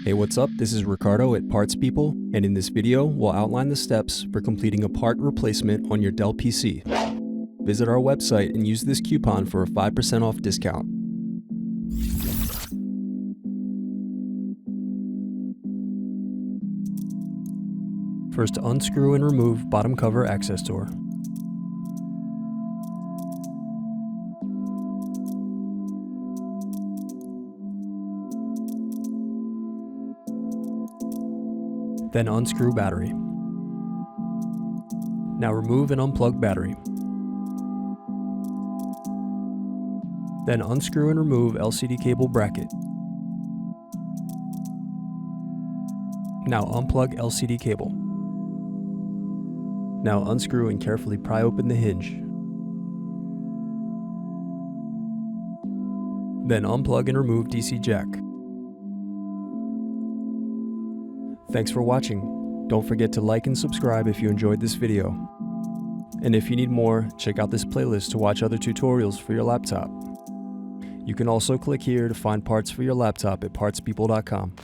Hey, what's up? This is Ricardo at Parts People, and in this video, we'll outline the steps for completing a part replacement on your Dell PC. Visit our website and use this coupon for a 5% off discount. First, unscrew and remove bottom cover access door. Then unscrew battery. Now remove and unplug battery. Then unscrew and remove LCD cable bracket. Now unplug LCD cable. Now unscrew and carefully pry open the hinge. Then unplug and remove DC jack. Thanks for watching. Don't forget to like and subscribe if you enjoyed this video. And if you need more, check out this playlist to watch other tutorials for your laptop. You can also click here to find parts for your laptop at partspeople.com.